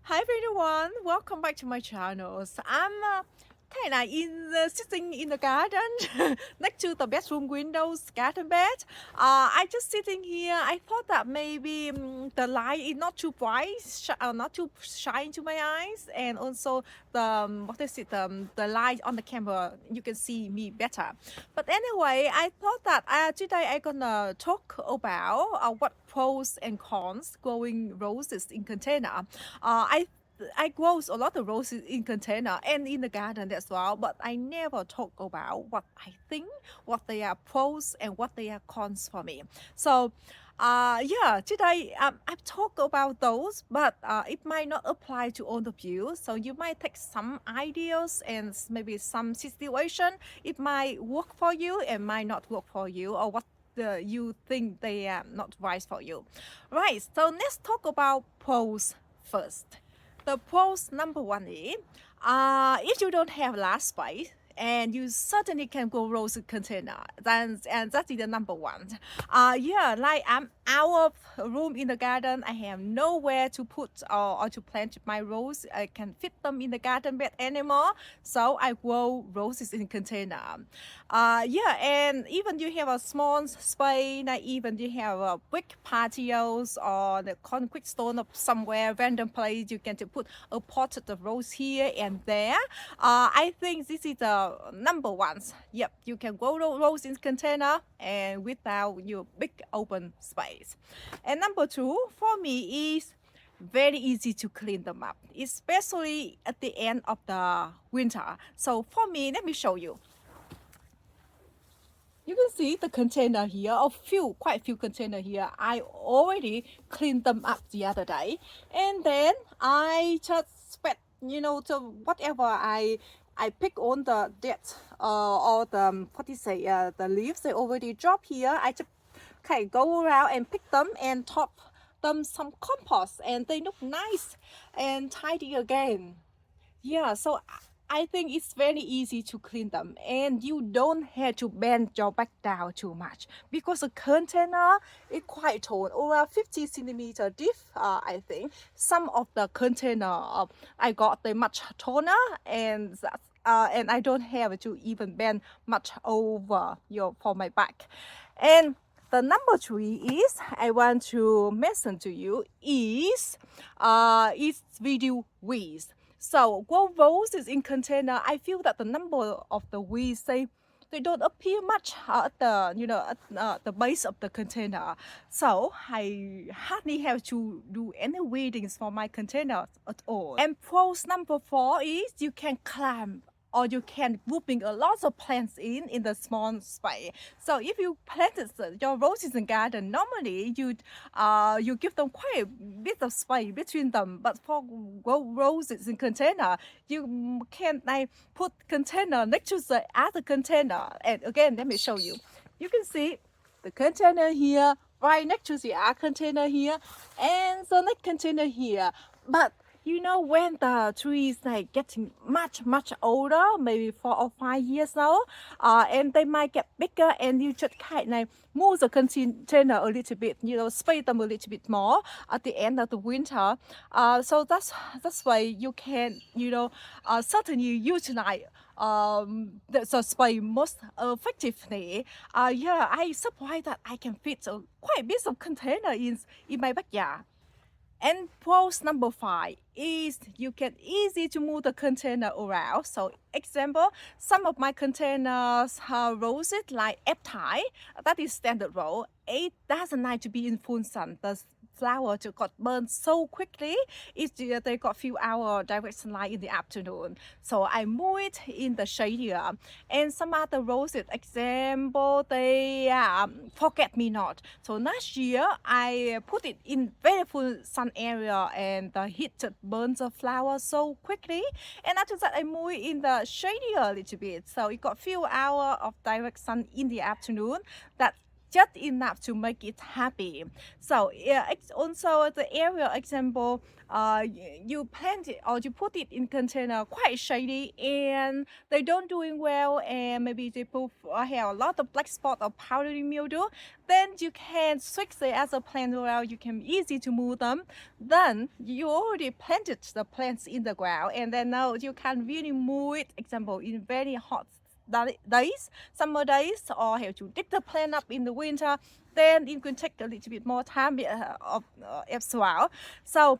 Hi everyone, welcome back to my channel. So I'm kind of sitting in the garden next to the bedroom windows, garden bed. I just sitting here. I thought that maybe the light is not too bright, not too shine to my eyes, and also what is it? The light on the camera, you can see me better. But anyway, I thought that today I'm gonna talk about what pros and cons growing roses in container. I grow a lot of roses in container and in the garden as well, but I never talk about what I think, what they are pros and what they are cons for me. So, yeah, today I've talked about those, but it might not apply to all of you. So you might take some ideas and maybe some situation. It might work for you and might not work for you, or what you think they are not right for you. Right. So let's talk about pros first. The pros number one is if you don't have large space and you certainly can grow rose container, then and that is the number one. Yeah, like I'm out of room in the garden. I have nowhere to put or to plant my rose. I can fit them in the garden bed anymore. So I grow roses in container. Yeah, and even you have a small space, like even you have a big patios or the concrete stone of somewhere random place, you can to put a pot of rose here and there. I think this is the number one. Yep, you can grow rose in container and without your big open space. And number two for me is very easy to clean them up, especially at the end of the winter. So for me, let me show you. You can see the container here, quite a few container here. I already cleaned them up the other day, and then I just spread, so whatever I pick on the dead or the what do you say, the leaves they already drop here. I just go around and pick them and top them some compost, and they look nice and tidy again. Yeah, so I think it's very easy to clean them and you don't have to bend your back down too much because the container is quite tall, over 50 centimeter deep, I think. Some of the container I got they much taller and I don't have to even bend much over for my back. And the number three is I want to mention to you is video weeds. So grow roses in container. I feel that the number of the weeds they don't appear much at the base of the container. So I hardly have to do any weedings for my containers at all. And pros number four is you can climb or you can grouping a lot of plants in the small space. So if you planted your roses in garden, normally you give them quite a bit of space between them. But for roses in container, you can put container next to the other container. And again, let me show you. You can see the container here, right next to the other container here, and the next container here. But when the tree is getting much older, maybe 4 or 5 years old, and they might get bigger, and you just move the container a little bit, space them a little bit more at the end of the winter. So that's why you can certainly utilize the space most effectively. Yeah, I surprised that I can fit quite a bit of container in my backyard. And pros number five is you can easy to move the container around. So example, some of my containers have roses like F-type, that is standard row. It doesn't like to be in full sun. The flower just got burned so quickly. They got few hour direct sunlight in the afternoon. So I move it in the shadier. And some other roses, example, they forget me not. So last year I put it in very full sun area and the heat burns the flower so quickly. And after that I move it in the shadier a little bit. So it got few hour of direct sun in the afternoon. That just enough to make it happy. So yeah, it's also the area example. You plant it or you put it in container quite shady and they don't doing well and maybe they put have a lot of black spot or powdery mildew. Then you can switch it as a plant well. You can easy to move them. Then you already planted the plants in the ground and then now you can really move it. Example in very hot days, summer days, or have to dig the plant up in the winter, then it can take a little bit more time as well. So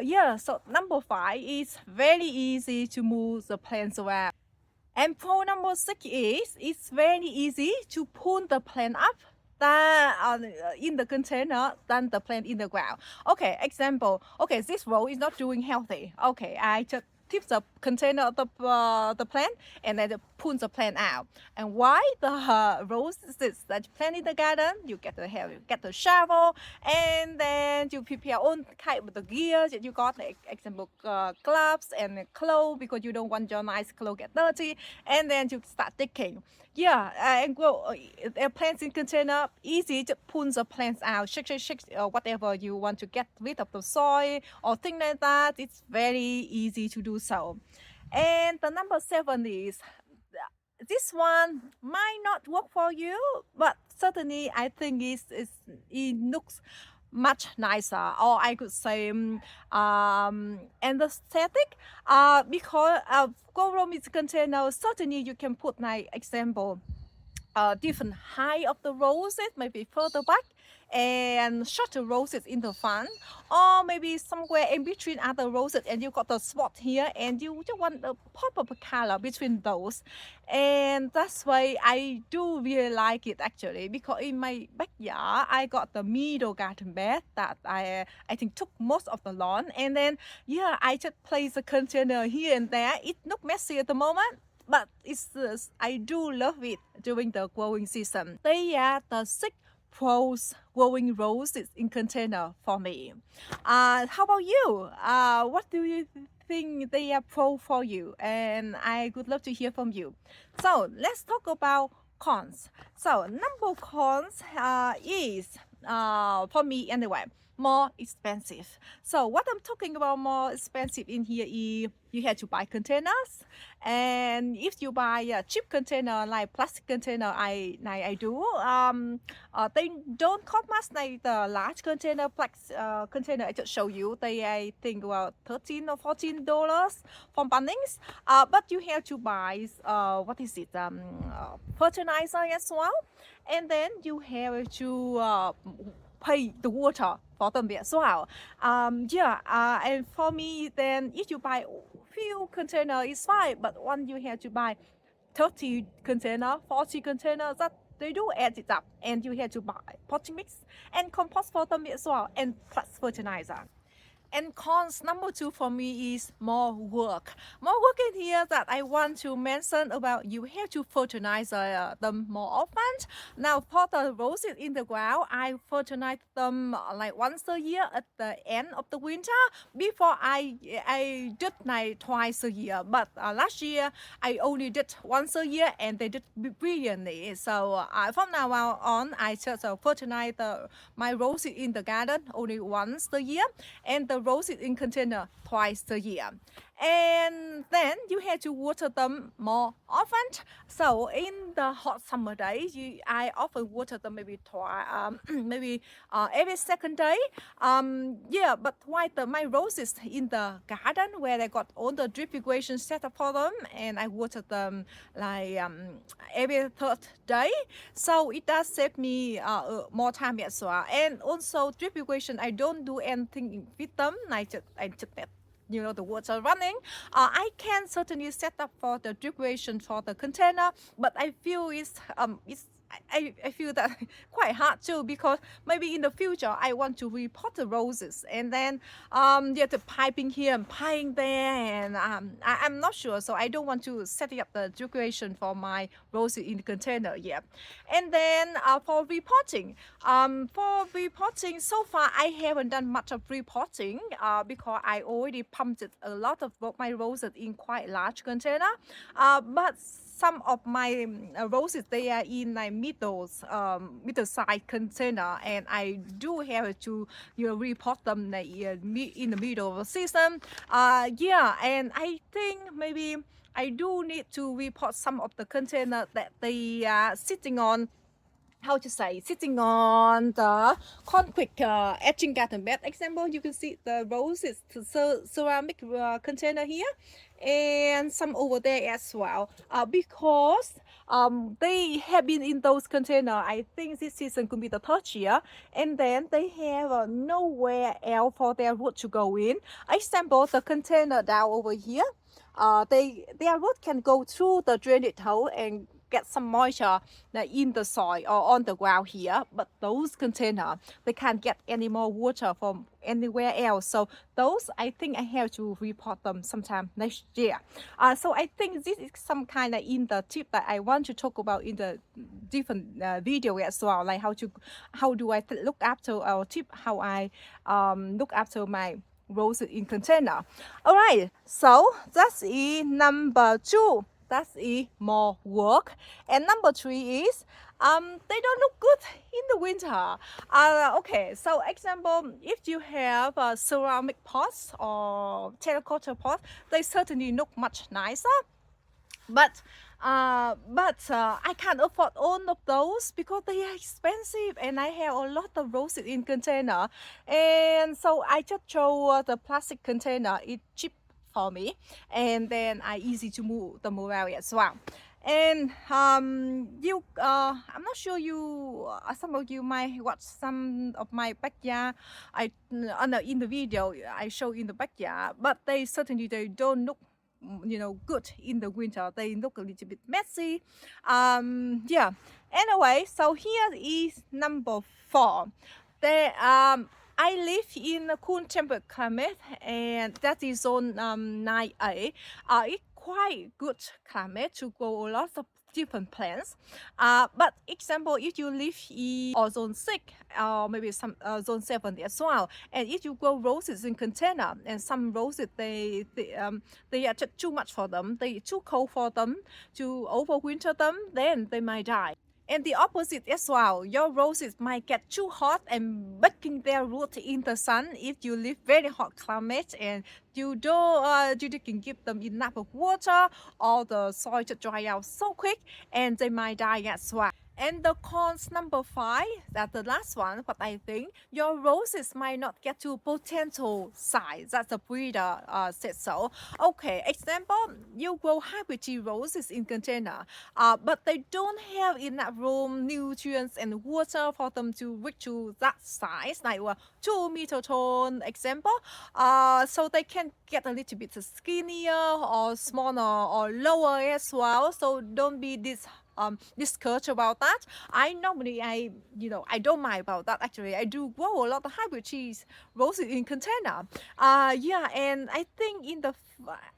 yeah, so number 5 is very easy to move the plants around. And for number 6 is it's very easy to pull the plant up in the container than the plant in the ground. Okay, example. Okay, this row is not doing healthy. Okay, I just tip the container of the plant and then pull the plant out. And why the roses that plant in the garden? You get the shovel and then you prepare all kind of the gear that you got, like example gloves and clothes because you don't want your nice clothes get dirty. And then you start digging. Yeah, and grow plants in container, easy to pull the plants out, shake, whatever you want to get rid of the soil or things like that. It's very easy to do so. And the number 7 is this one might not work for you, but certainly I think it looks much nicer, or I could say aesthetic, because grow room is container. Certainly you can put like example different height of the roses, maybe further back and shorter roses in the front, or maybe somewhere in between other roses and you got the spot here and you just want a pop of a color between those. And that's why I do really like it actually, because in my backyard I got the middle garden bed that I think took most of the lawn, and then yeah, I just place a container here and there. It look messy at the moment, but it's I do love it during the growing season. They are the 6 pros growing roses in container for me. How about you? What do you think they are pro for you? And I would love to hear from you. So let's talk about cons. So number cons is for me anyway, more expensive. So what I'm talking about more expensive in here is you have to buy containers, and if you buy a cheap container like plastic container, I do, they don't cost much like the large container container I just show you. They I think about $13 or $14 from Bunnings, but you have to buy what is it, fertilizer as well, and then you have to pay the water for them as well. Yeah, and for me, then if you buy few container, it's fine. But when you have to buy 30 container, 40 container, that they do add it up, and you have to buy potting mix and compost for them as well, and plus fertilizer. And cons number 2 for me is more work. More work in here that I want to mention about, you have to fertilize them more often. Now for the roses in the ground, I fertilize them like once a year at the end of the winter. Before I did like twice a year, but last year I only did once a year and they did brilliantly. So from now on, I just fertilize my roses in the garden only once a year, and the roses in container twice a year. And then you have to water them more often. So in the hot summer days, I often water them maybe maybe every second day. Yeah, but why my roses in the garden where I got all the drip irrigation set up for them, and I water them like every third day. So it does save me more time as well. And also drip irrigation, I don't do anything with them. I just let the water running. I can certainly set up for the drip irrigation for the container, but I feel I feel that quite hard too, because maybe in the future I want to repot the roses, and then the piping here and piping there, and I'm not sure, so I don't want to set up the drip irrigation for my roses in the container yet. And then for repotting, so far I haven't done much of repotting because I already pumped a lot of my roses in quite large container, but some of my roses, they are in like middle size container, and I do have to repot them like, in the middle of the season. Yeah, and I think maybe I do need to repot some of the container that they are sitting on, how to say, sitting on the concrete etching garden bed. Example, you can see the roses, ceramic container here, and some over there as well, because they have been in those container. I think this season could be the third year, and then they have nowhere else for their root to go in. Example, the container down over here, their root can go through the drainage hole and get some moisture in the soil or on the ground here, but those containers, they can't get any more water from anywhere else. So those, I think I have to repot them sometime next year. So I think this is some kind of in the tip that I want to talk about in the different video as well, like how do I look after our tip, how I look after my roses in container. All right, so that's number 2. That's more work. And number 3 is they don't look good in the winter. Okay, so example, if you have ceramic pots or terracotta pots, they certainly look much nicer. But I can't afford all of those because they are expensive, and I have a lot of roses in container, and so I just throw the plastic container. It's cheap for me, and then I easy to move away as well. And I'm not sure some of you might watch some of my backyard. In the video I show in the backyard, but they don't look good in the winter. They look a little bit messy. Yeah, anyway, so here is number 4. They I live in a cool temperate climate, and that is zone 9A. It's quite good climate to grow a lot of different plants. But example, if you live in zone 6 or maybe some zone 7 as well, and if you grow roses in container, and some roses they are just too much for them, they too cold for them to overwinter them, then they might die. And the opposite as well, your roses might get too hot and baking their root in the sun if you live very hot climate and you didn't give them enough of water, or the soil just dry out so quick and they might die as well. And the cons number 5, that's the last one, but I think your roses might not get to potential size. That's the breeder said so. Okay, example, you grow hybrid roses in container, but they don't have enough room, nutrients, and water for them to reach to that size, like 2 meter tall, example. So they can get a little bit skinnier or smaller or lower as well. So don't be discouraged about that. I don't mind about that. Actually, I do grow a lot of hybrid roses in container. Yeah, and I think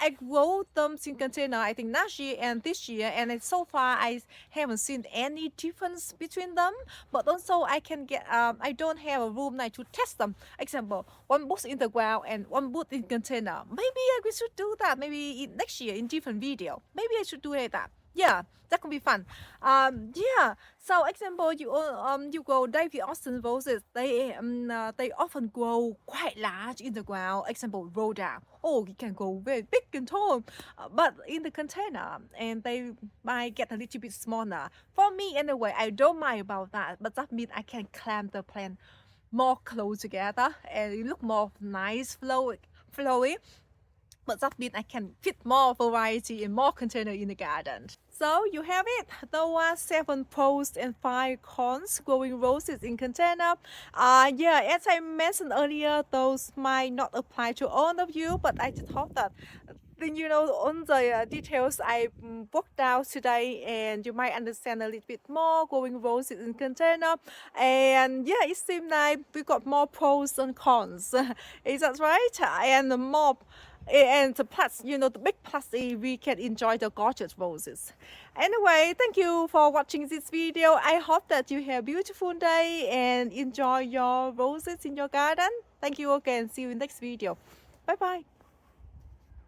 I grow them in container, I think last year and this year, and so far I haven't seen any difference between them. But also I can get I don't have a room now to test them. Example, one bush in the ground and one bush in container. Maybe I should do that. Maybe next year in different video. Maybe I should do that. Yeah, that could be fun. Yeah. So example, you grow David Austin roses. They often grow quite large in the ground. Example, rhoda. Oh, it can grow very big and tall, but in the container, and they might get a little bit smaller. For me, anyway, I don't mind about that. But that means I can clamp the plant more close together, and it look more nice, flowy. But that means I can fit more variety and more container in the garden. So you have it. There were 7 pros and 5 cons growing roses in container. Yeah, as I mentioned earlier, those might not apply to all of you, but I just hope that on the details I broke down today, and you might understand a little bit more growing roses in container. And yeah, it seems like we got more pros and cons. Is that right? And the plus, the big plus is we can enjoy the gorgeous roses. Anyway, thank you for watching this video. I hope that you have a beautiful day and enjoy your roses in your garden. Thank you again. See you in the next video. Bye bye.